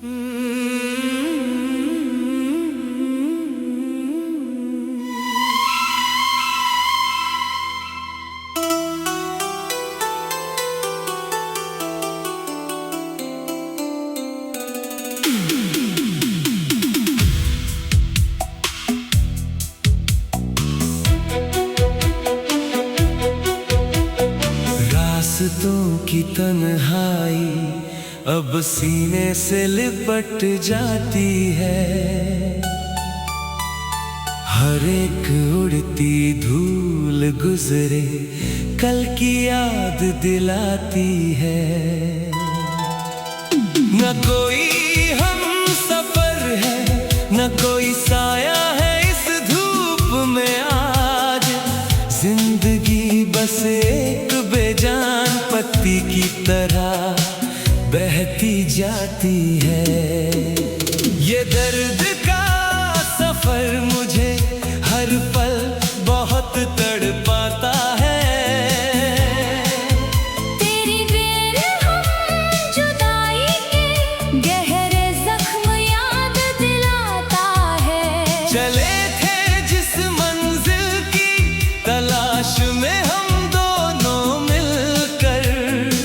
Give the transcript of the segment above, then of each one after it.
रास्तों की तन्हाई अब सीने से लिपट जाती है। हर एक उड़ती धूल गुजरे कल की याद दिलाती है। न कोई हम सफर है, न कोई साया है इस धूप में आज। जिंदगी बस एक बेजान पत्ती की तरह बहती जाती है। ये दर्द का सफर मुझे हर पल बहुत तड़पाता है। तेरी बेरहम जुदाई के गहरे जख्म याद दिलाता है। चले थे जिस मंजिल की तलाश में हम दोनों मिलकर,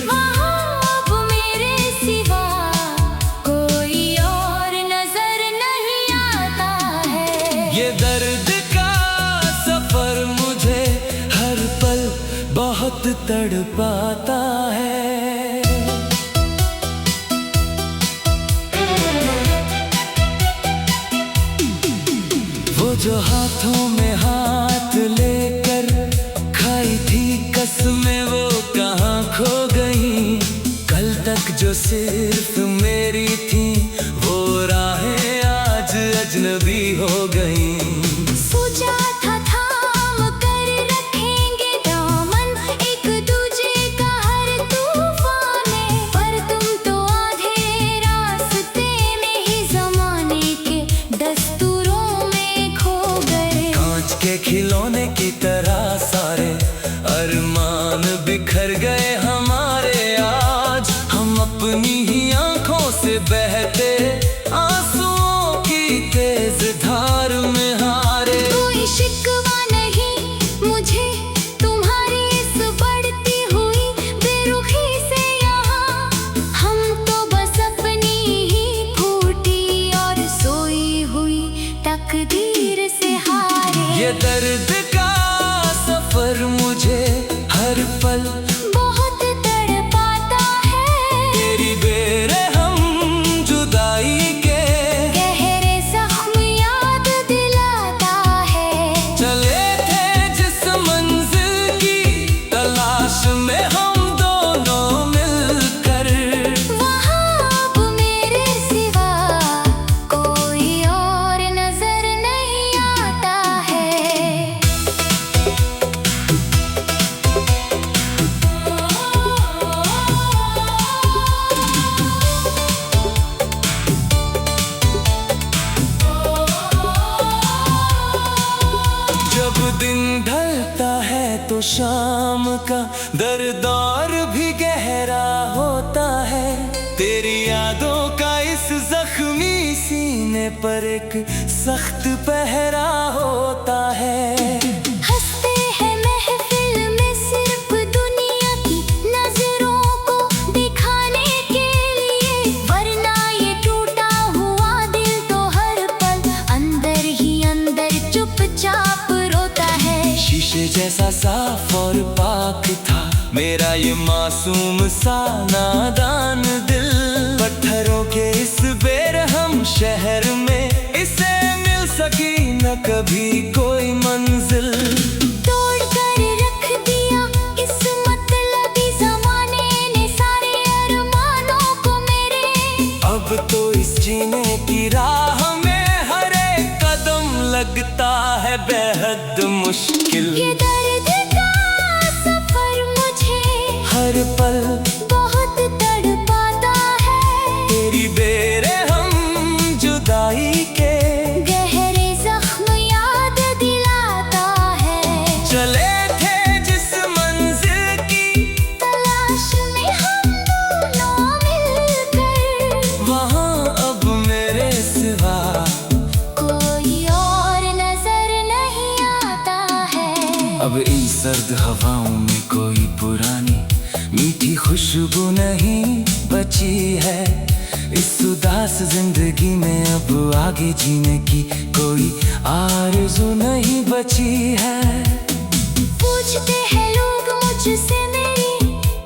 वहाँ अब मेरे सिवा कोई और नजर नहीं आता है। ये दर्द का सफर मुझे हर पल बहुत तड़पाता है। वो जो हाथों में हाथ लेकर खाई थी कसमें वो कहाँ खो गई। कल तक जो सिर्फ मेरी थी वो राहें आज अजनबी हो गई। सोचा था थाम कर रखेंगे दामन एक दूजे का हर तूफान में, पर तुम तो आधे रास्ते में ही जमाने के दस्तूरों में खो गए। कांच के खिलौने की तरह सारे अरमान बिखर गए हमारे आज। हम अपनी ही आंखों से बहते आंसुओं की तेज धार में हारे। कोई शिकवा नहीं मुझे तुम्हारी इस बढ़ती हुई बेरुखी से यहाँ। हम तो बस अपनी ही फूटी और सोई हुई तकदीर से हारे। ये दर्द का सफर मुझे हर पल बहुत तड़पाता है। तेरी बेरहम जुदाई के गहरे जख्म याद दिलाता है। चले थे जिस मंजिल की तलाश में हम दोनों मिलकर, वहाँ अब मेरे सिवा कोई और नजर नहीं आता है। जब दिन ढलता है तो शाम का दर्द और भी गहरा होता है। तेरी यादों का इस जख्मी सीने पर एक सख्त पहरा होता है। हंसते हैं महफिल में सिर्फ दुनिया की नजरों को दिखाने के लिए, वरना ये टूटा हुआ दिल तो हर पल अंदर ही अंदर चुपचाप रोता है। शीशे जैसा साफ और पाक था मेरा ये मासूम सा नादान दिल। पत्थरों के इस बेरहम शहर में इसे मिल सकी न कभी कोई मंजिल। तोड़ कर रख दिया इस मतलबी जमाने ने सारे अरमानों को मेरे। अब तो इस जीने की राह में हर एक कदम लगता है बेहद मुश्किल। ये दर्द का सफर मुझे हर पल बहुत तड़पाता है। तेरी बेरहम जुदाई के गहरे जख्म याद दिलाता है। चले थे जिस मंजिल की तलाश में हम दोनों मिलकर, वहाँ अब सर्द हवाओं में कोई पुरानी मीठी खुशबू नहीं बची है। इस उदास जिंदगी में अब आगे जीने की कोई आरज़ू नहीं बची है। पूछते हैं लोग मुझसे मेरी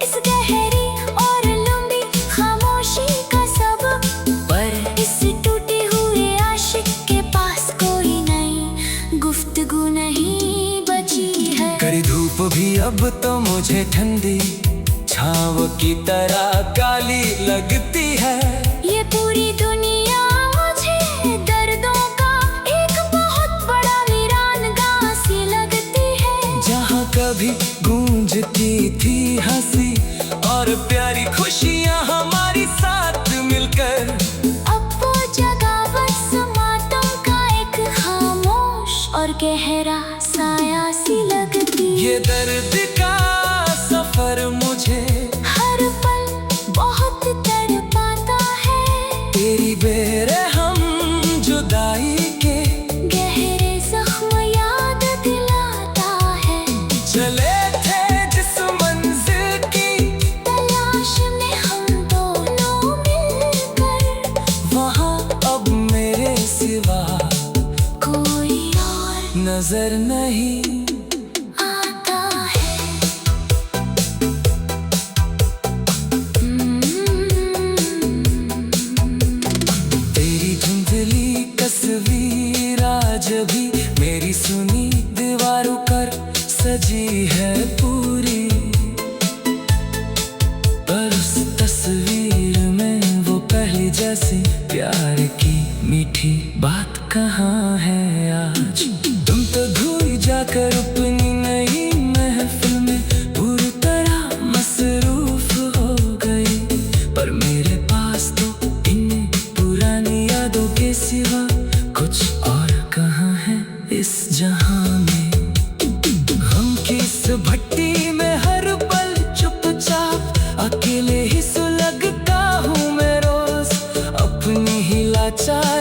इस गहरी और लंबी खामोशी का सबब, पर इस टूटे हुए आशिक के पास कोई नई गुफ्तगू नहीं बची है। कड़ी धूप भी अब तो मुझे ठंडी छाँव की तरह काली लगती है। ये पूरी दुनिया मुझे दर्दों का एक बहुत बड़ा वीरानगाह सी लगती है। जहाँ कभी गूंजती थी हंसी और प्यारी खुशियाँ हमारी साथ मिलकर, अब वो जगह बस मातम का एक खामोश और गहरा साया सी लगती है। ये दर्द का सफर मुझे हर पल बहुत तड़पाता है। तेरी बेरहम जुदाई के गहरे जख्म याद दिलाता है। चले थे जिस मंजिल की तलाश में हम दोनों मिलकर, वहाँ अब मेरे सिवा कोई और नजर नहीं आता है। तेरी धुंधली तस्वीर आज भी मेरी सुनी दीवारों पर सजी है पूरी, पर उस तस्वीर में वो पहले जैसे प्यार की मीठी बात कहाँ है आज। तुम तो धूल जाकर अपनी नई महफिल में पूरी तरह मसरूफ हो गई, पर मेरे पास तो इन पुरानी यादों के सिवा कुछ और कहाँ है इस जहां में। हम की इस भट्टी में हर पल चुपचाप अकेले ही सुलगता हूँ मैं रोज, अपनी ही लाचारी